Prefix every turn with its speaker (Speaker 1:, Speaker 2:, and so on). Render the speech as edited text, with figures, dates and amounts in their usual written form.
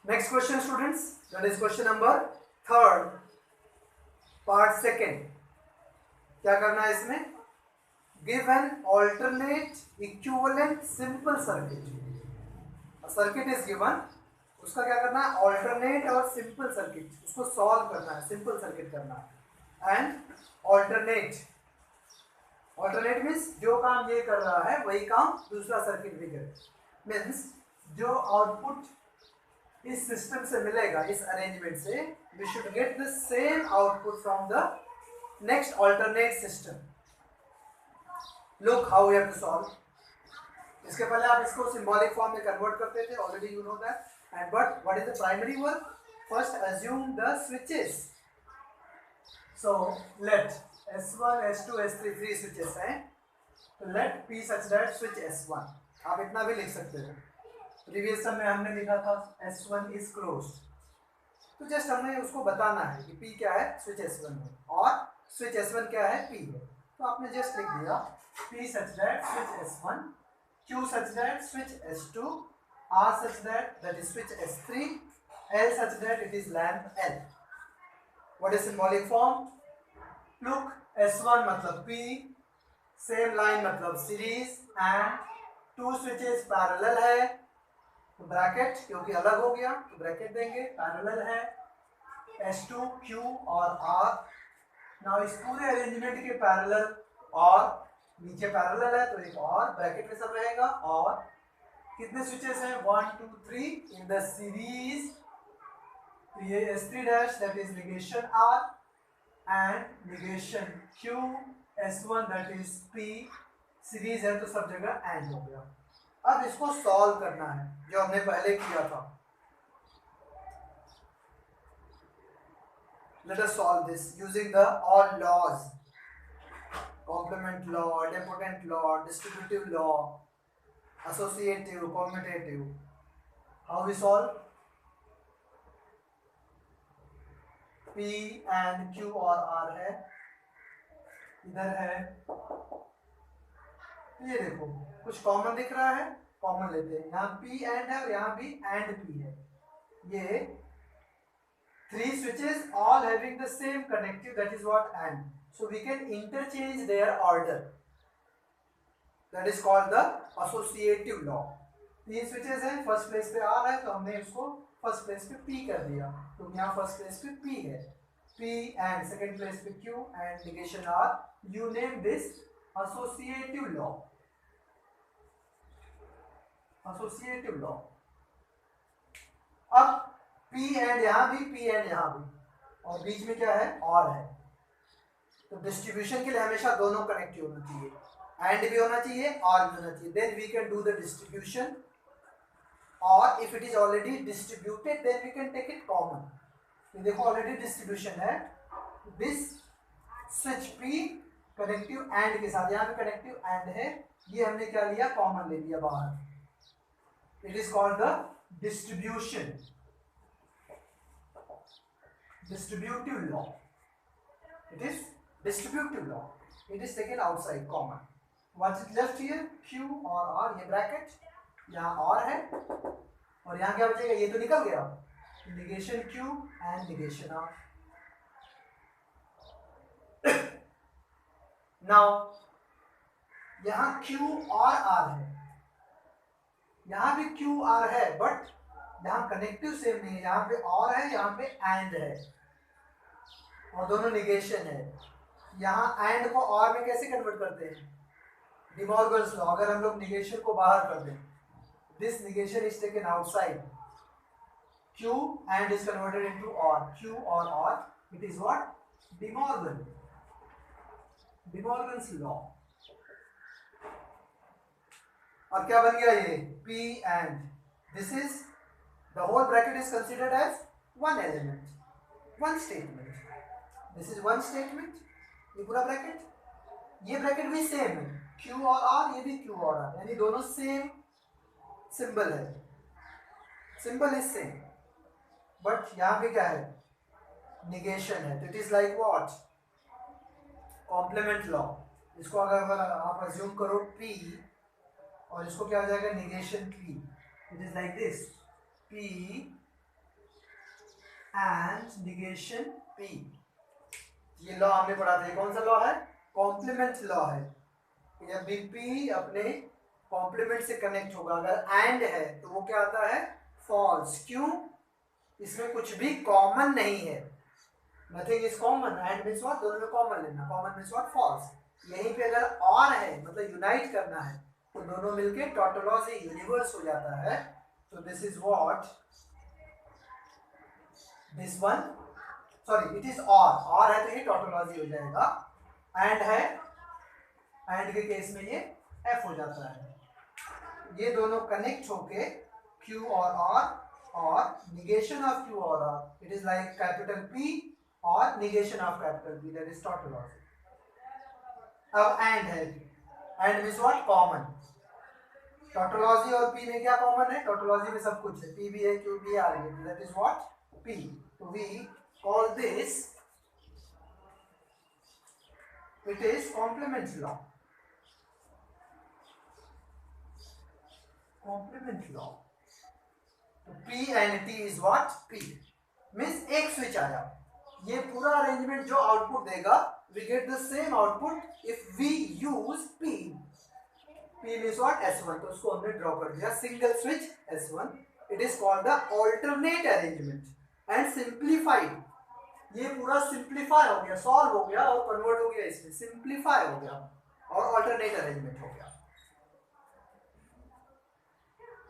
Speaker 1: Next question students, that is question number third, part second. क्या करना है इसमें? Give an alternate equivalent simple circuit. Circuit is given, उसका क्या करना है? ऑल्टरनेट और सिंपल सर्किट, उसको सॉल्व करना है, सिंपल सर्किट करना है। एंड ऑल्टरनेट, ऑल्टरनेट मीन्स जो काम ये कर रहा है वही काम दूसरा सर्किट भी करे। मीन्स जो आउटपुट इस सिस्टम से मिलेगा, इस अरेंजमेंट से, we should get the same output from the next alternate system. Look how we have to solve. इसके पहले आप इसको सिंबॉलिक फॉर्म में कन्वर्ट करते थे, already you know that. And but what is the primary work? First assume the switches. So let S1 S2 S3 3 switches हैं, तो let P such that switch S1। आप इतना भी लिख सकते हो, प्रीवियस सम में हमने लिखा था S1 इज क्लोज्ड, तो जस्ट हमें उसको बताना है कि P क्या है स्विच S1 में, और स्विच S1 क्या है P है। तो आपने जस्ट लिख दिया P such that switch S1, Q such that switch S2, R such that is switch S3, L such that it is lamp L. What is symbolic form? Look, S1 मतलब P, same line मतलब series, and two switches parallel है, तो bracket क्योंकि अलग हो गया तो bracket देंगे, पैरेलल है S2, Q और R। नाउ इस पूरे अरेंजमेंट के पैरेलल, और नीचे पैरेलल है तो एक और ब्रैकेट में सब रहेगा। और कितने स्विचेस हैं? 1 2 3 इन द सीरीज। तो ये S3 dash that is negation R and negation Q, S1 that is P, series है तो सब जगह एंड हो गया। अब इसको सॉल्व करना है जो हमने पहले किया था। Let us solve this using the all laws: complement law, idempotent law, distributive law, associative, commutative. How we solve? P and Q और R है, इधर है, ये देखो कुछ कॉमन दिख रहा है, कॉमन लेते हैं। यहाँ P एंड है और यहाँ भी एंड P है। ये three switches all having the same connective, that is what AND. So we can interchange their order. That is called the associative law. तीन switches हैं, फर्स्ट प्लेस पे R है तो हमने इसको फर्स्ट प्लेस पे P कर दिया, तो यहाँ फर्स्ट प्लेस पे P है, P and सेकेंड प्लेस पे Q and negation R. You name this associative law. Associative law. अब P एंड यहाँ भी, P एंड यहाँ भी, और बीच में क्या है? और है। तो डिस्ट्रीब्यूशन के लिए हमेशा दोनों कनेक्टिव होना चाहिए, एंड भी होना चाहिए और भी होना चाहिए, then we can do the distribution. और if it is already distributed then we can take it common. तो देखो ऑलरेडी डिस्ट्रीब्यूशन है, this switch P connective and के साथ, यहाँ पे कनेक्टिव एंड है, ये हमने क्या लिया? कॉमन ले लिया बाहर। It is called the distribution, distributive law. It is distributive law. It is taken outside common. What's it left here? Q और R, ये ब्रैकेट, यहाँ और है, और यहाँ क्या बचेगा? ये तो निकल गया, negation Q and negation R. Now यहाँ Q और R है, यहाँ भी Q R है, बट यहाँ कनेक्टिव सेम नहीं है, यहाँ पे और है, यहाँ पे एंड है, और दोनों निगेशन है। यहाँ एंड को और में कैसे कन्वर्ट करते हैं? De Morgan's law. अगर हम लोग निगेशन को बाहर कर दें, this negation is taken outside, Q and is converted into और, Q और, it is what? De Morgan, De Morgan's law. और क्या बन गया ये? P and this is the whole bracket is considered as one element, one statement. This is one statement, ये पूरा bracket, ये ब्रैकेट भी सेम है, Q और R, ये भी Q और R, यानी दोनों सेम सिंबल है, सिंबल इज सेम, बट यहाँ पे क्या है? निगेशन है। तो it is like what? Complement law. इसको अगर आप अज्यूम करो P, और इसको क्या हो जाएगा? Negation P। It is like this, P and negation P। ये लॉ हमने पढ़ा था, कौन सा लॉ है? कॉम्प्लीमेंट लॉ है। जब भी P अपने कॉम्प्लीमेंट से कनेक्ट होगा, अगर एंड है तो वो क्या आता है? फॉल्स। क्यों? इसमें कुछ भी कॉमन नहीं है, nothing is common. And means what? दोनों में कॉमन लेना। Common means what? फॉल्स। यहीं पे अगर और है, मतलब यूनाइट करना है, तो दोनों मिलके टोटोलॉजी यूनिवर्स हो जाता है। तो this is what this one, sorry it is और है तो ये टोटोलॉजी हो जाएगा। एंड है, एंड के केस में ये एफ हो जाता है। ये दोनों कनेक्ट होके क्यू और निगेशन ऑफ क्यू और it is like capital P और negation of capital P, that is tautology. अब एंड है, and means what? Common. Tautology और पी में क्या कॉमन है? टोटोलॉजी में सब कुछ है, पी भी है, क्यू भी है, आर भी है, दैट इज व्हाट? पी। तो we call this, it is complement law. Complement law. तो P and T is what? P means एक स्विच आया, ये पूरा अरेंजमेंट जो आउटपुट देगा, we get the same output if we use P. P means what? S1, तो उसको हमने ड्रॉ कर दिया, single switch S1. It is called the alternate arrangement and simplified. ये पूरा सिंप्लीफाई हो गया, सॉल्व हो गया और कन्वर्ट हो गया, इसमें सिंप्लीफाई हो गया और ऑल्टरनेट अरेंजमेंट हो गया।